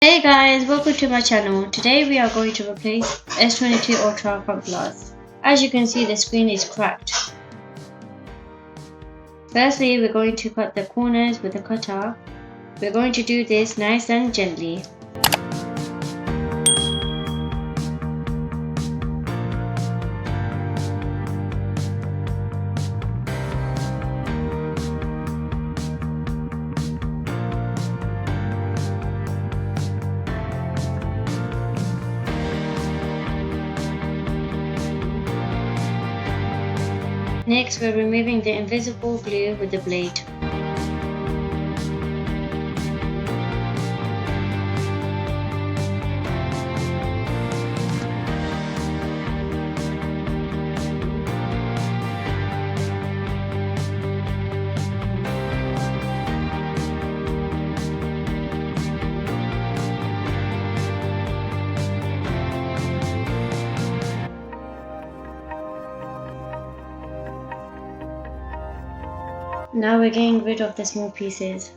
Hey guys, welcome to my channel. Today we are going to replace S22 Ultra front glass. As you can see, the screen is cracked. Firstly, we're going to cut the corners with a cutter. We're going to do this nice and gently. Next, we're removing the invisible glue with the blade. Now we're getting rid of the small pieces.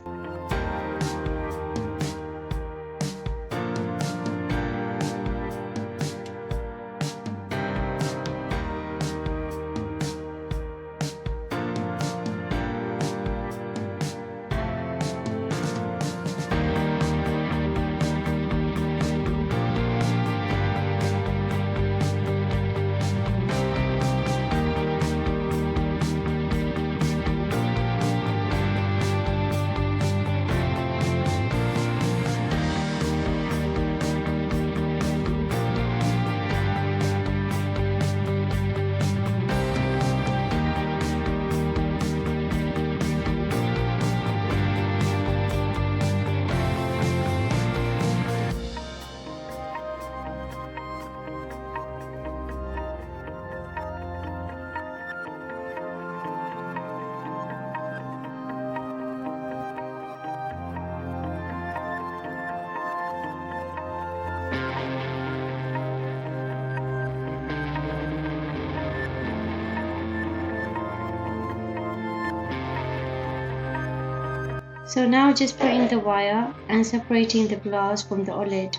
So now just putting the wire and separating the glass from the OLED.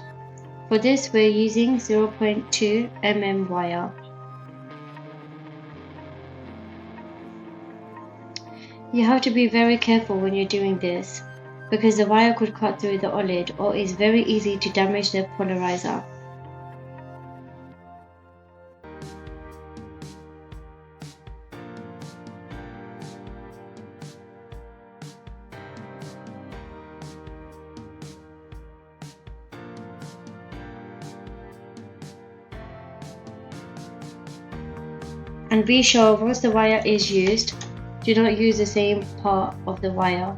For this we're using 0.2 mm wire. You have to be very careful when you're doing this because the wire could cut through the OLED or is very easy to damage the polarizer. And be sure once the wire is used, do not use the same part of the wire.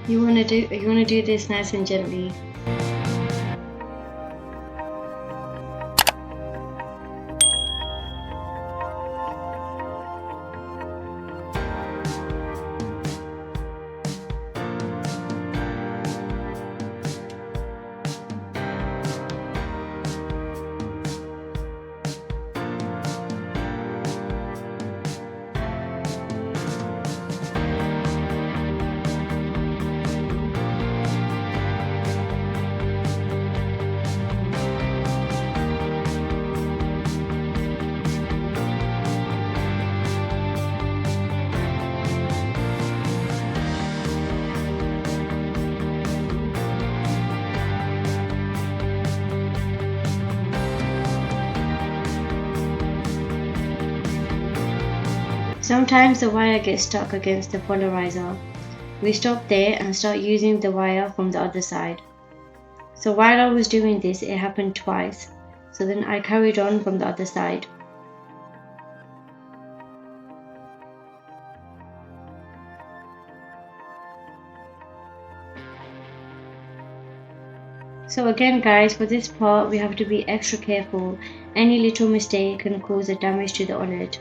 You want to do this nice and gently. Sometimes the wire gets stuck against the polarizer. We stop there and start using the wire from the other side. So while I was doing this, it happened twice. So then I carried on from the other side. So again guys, for this part we have to be extra careful. Any little mistake can cause a damage to the OLED.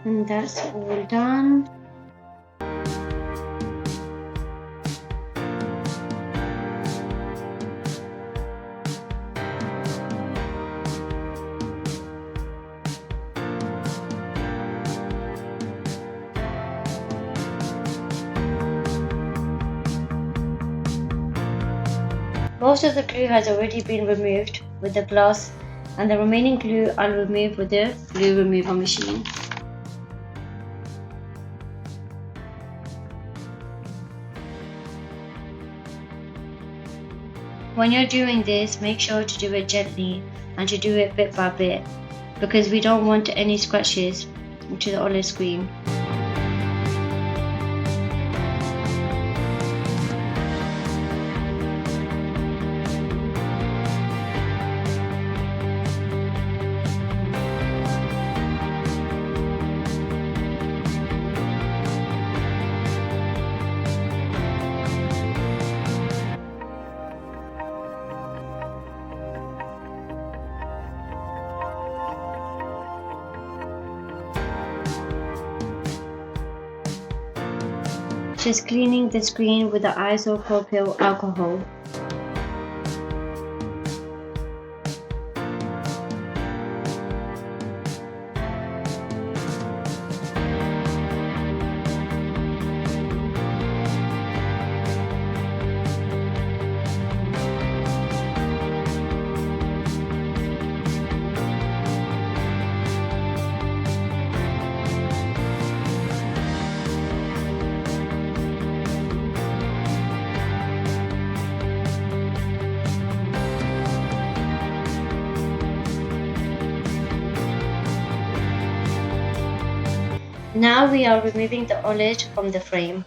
And that's all done. Most of the glue has already been removed with the glass, and the remaining glue I'll remove with the glue remover machine. When you're doing this, make sure to do it gently and to do it bit by bit, because we don't want any scratches to the OLED screen. Just cleaning the screen with the isopropyl alcohol. Now we are removing the OLED from the frame.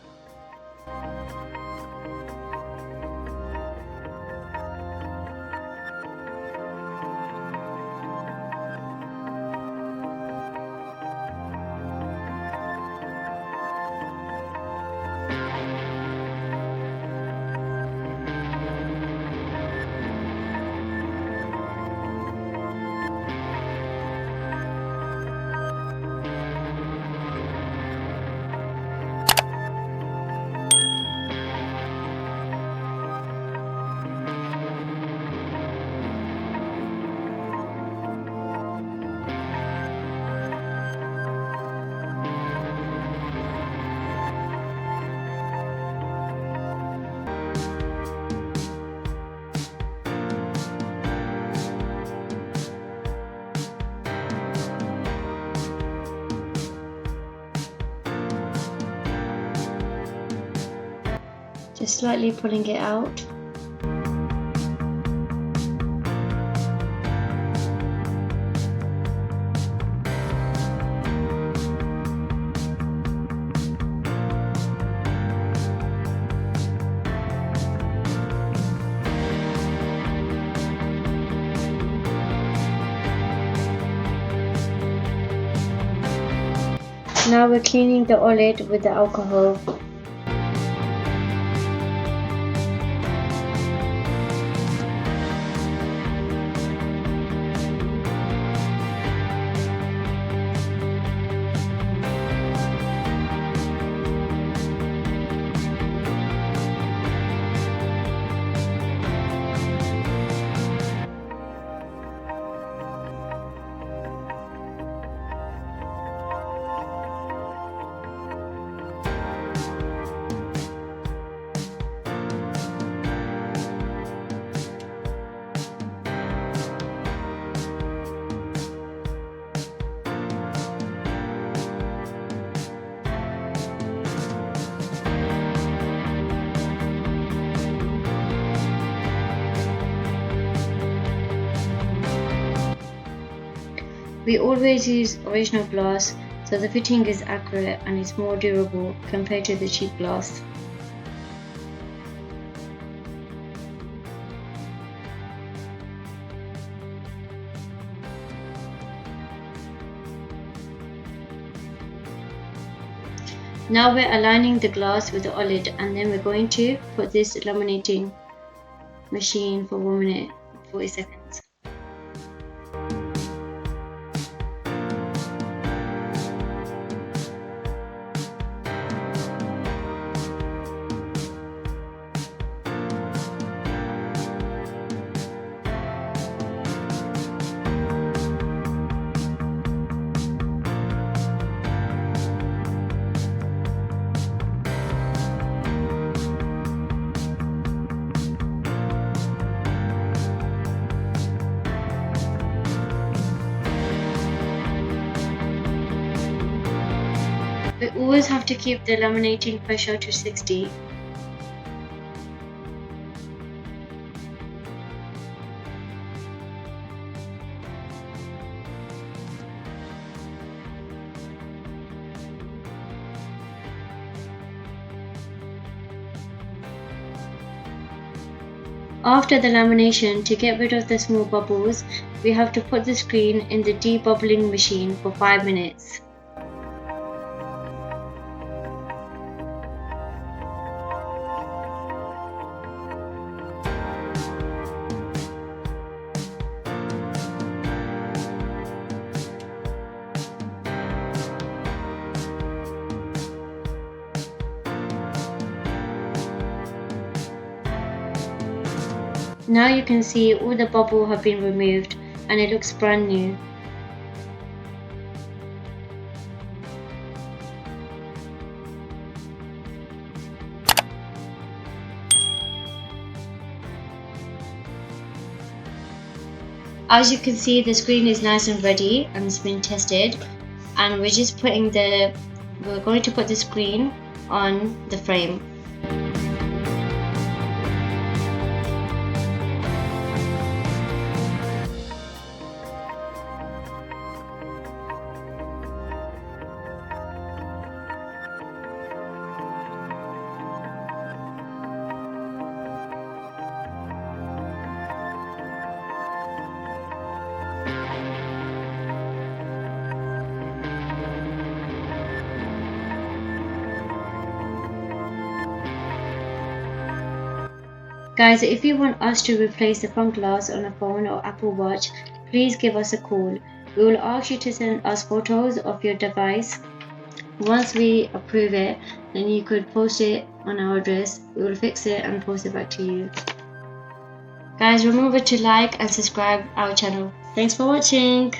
Just slightly pulling it out. Now we're cleaning the OLED with the alcohol. We always use original glass, so the fitting is accurate and it's more durable compared to the cheap glass. Now we're aligning the glass with the OLED, and then we're going to put this laminating machine for 1 minute 40 seconds. We always have to keep the laminating pressure to 60. After the lamination, to get rid of the small bubbles, we have to put the screen in the debubbling machine for 5 minutes. Now you can see all the bubbles have been removed and it looks brand new. As you can see, the screen is nice and ready and it's been tested, and we're going to put the screen on the frame. Guys, if you want us to replace the front glass on a phone or Apple Watch, please give us a call. We will ask you to send us photos of your device. Once we approve it, then you could post it on our address. We will fix it and post it back to you. Guys, remember to like and subscribe our channel. Thanks for watching.